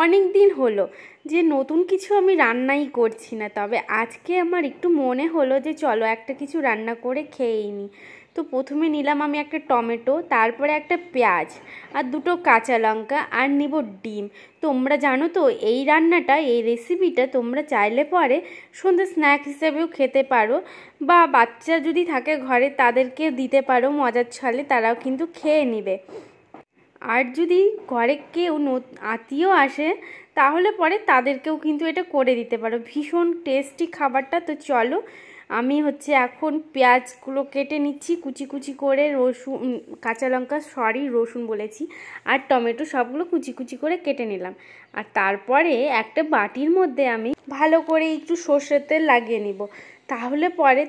অনেক দিন হলো যে নতুন কিছু আমি রান্নাই করছি না, তবে আজকে আমার একটু মনে হলো যে চলো একটা কিছু রান্না করে খেয়েই নিই। তো প্রথমে নিলাম আমি একটা টমেটো, তারপরে একটা পেঁয়াজ আর দুটো কাঁচা লঙ্কা আর নিব ডিম। তোমরা জানো তো এই রান্নাটা, এই রেসিপিটা তোমরা চাইলে পরে সন্ধ্যে স্ন্যাক্স হিসেবেও খেতে পারো, বা বাচ্চা যদি থাকে ঘরে তাদেরকে দিতে পারো মজার ছলে, তারাও কিন্তু খেয়ে নেবে। আর যদি ঘরে কেউ আত্মীয় আসে তাহলে পরে তাদেরকেও কিন্তু এটা করে দিতে পারো, ভীষণ টেস্টি খাবারটা। তো চলো আমি এখন পেঁয়াজগুলো কেটে নিচ্ছি কুচি কুচি করে, রসুন কাঁচা লঙ্কা রসুন বলেছি, আর টমেটো সবগুলো কুচি কুচি করে কেটে নিলাম। আর তারপরে একটা বাটির মধ্যে আমি ভালো করে একটু সর্ষের তেল লাগিয়ে নিব। তাহলে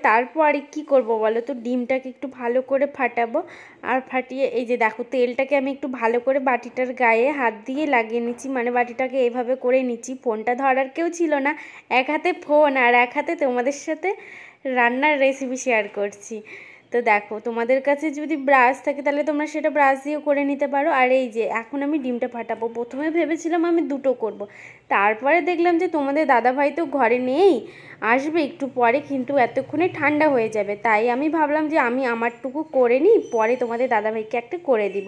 তারপরে কি করব বলো তো, ডিমটাকে একটু ভালো করে ফাটাবো। আর ফাটিয়ে এই যে দেখো তেলটাকে আমি একটু ভালো করে বাটিটার গায়ে হাত দিয়ে লাগিয়ে নিচ্ছি, মানে বাটিটাকে এভাবে করে নিচ্ছি। ফোনটা ধরার কেউ ছিল না, এক হাতে ফোন আর এক হাতে তোমাদের সাথে রান্নার রেসিপি শেয়ার করছি। তো দেখো তোমাদের কাছে যদি ব্রাশ থাকে তাহলে তোমরা সেটা ব্রাশ দিয়েও করে নিতে পারো। আর এই যে এখন আমি ডিমটা ফাটাবো। প্রথমে ভেবেছিলাম আমি দুটো করব, তারপরে দেখলাম যে তোমাদের দাদাভাই তো ঘরে নেই, আসবে একটু পরে, কিন্তু এতক্ষণে ঠান্ডা হয়ে যাবে, তাই আমি ভাবলাম যে আমি আমারটুকু করে নিই, পরে তোমাদের দাদাভাইকে একটা করে দিব।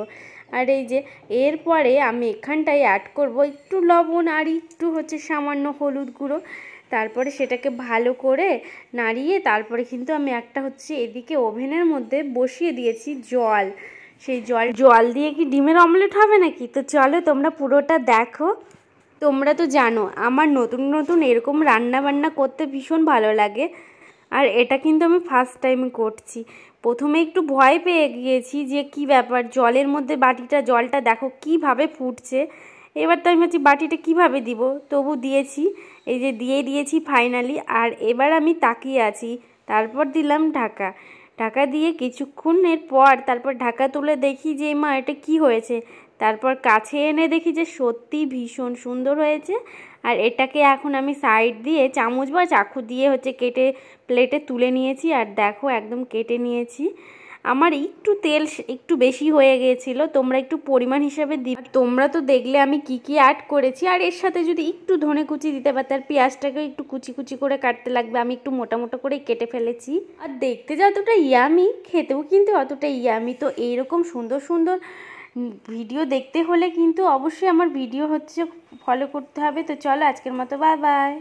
আর এই যে এরপরে আমি এখানটায় অ্যাড করব একটু লবণ আর একটু সামান্য হলুদ গুঁড়ো। তারপরে সেটাকে ভালো করে নাড়িয়ে তারপরে কিন্তু আমি একটা এদিকে ওভেনের মধ্যে বসিয়ে দিয়েছি জল। সেই জল দিয়ে কি ডিমের অমলেট হবে নাকি? তো চলো তোমরা পুরোটা দেখো। তোমরা তো জানো আমার নতুন নতুন এরকম রান্না বান্না করতে ভীষণ ভালো লাগে, আর এটা কিন্তু আমি ফার্স্ট টাইম করছি। প্রথমে একটু ভয় পেয়ে গিয়েছি যে কি ব্যাপার, জলের মধ্যে জলটা দেখো কিভাবে ফুটছে। এবার তো আমি ভাবছি বাটিটা কিভাবে দিব, তবু দিয়েছি, এই যে দিয়ে দিয়েছি ফাইনালি। আর এবার আমি তাকিয়ে আছি, তারপর দিলাম ঢাকা। ঢাকা দিয়ে কিছুক্ষণের পর তারপর ঢাকা তুলে দেখি যে মা এটা কি হয়েছে। তারপর কাছে এনে দেখি যে সত্যি ভীষণ সুন্দর হয়েছে। আর এটাকে এখন আমি সাইড দিয়ে চামচ বা চাকু দিয়ে কেটে প্লেটে তুলে নিয়েছি। আর দেখো একদম কেটে নিয়েছি। আমার একটু তেল একটু বেশি হয়ে গিয়েছিল, তোমরা একটু পরিমাণ হিসাবে দিবে। তোমরা তো দেখলে আমি কি কি অ্যাড করেছি, আর এর সাথে যদি একটু ধনে কুচি দিতে পারতে, আর পেঁয়াজটাকে একটু কুচি কুচি করে কাটতে লাগবে, আমি একটু মোটা মোটা করে কেটে ফেলেছি। আর দেখতে যতটা ইয়ামি, খেতেও কিন্তু অতটা ইয়ামি। তো এইরকম সুন্দর সুন্দর ভিডিও দেখতে হলে কিন্তু অবশ্যই আমার ভিডিও ফলো করতে হবে। তো চলো আজকের মতো বাই বাই।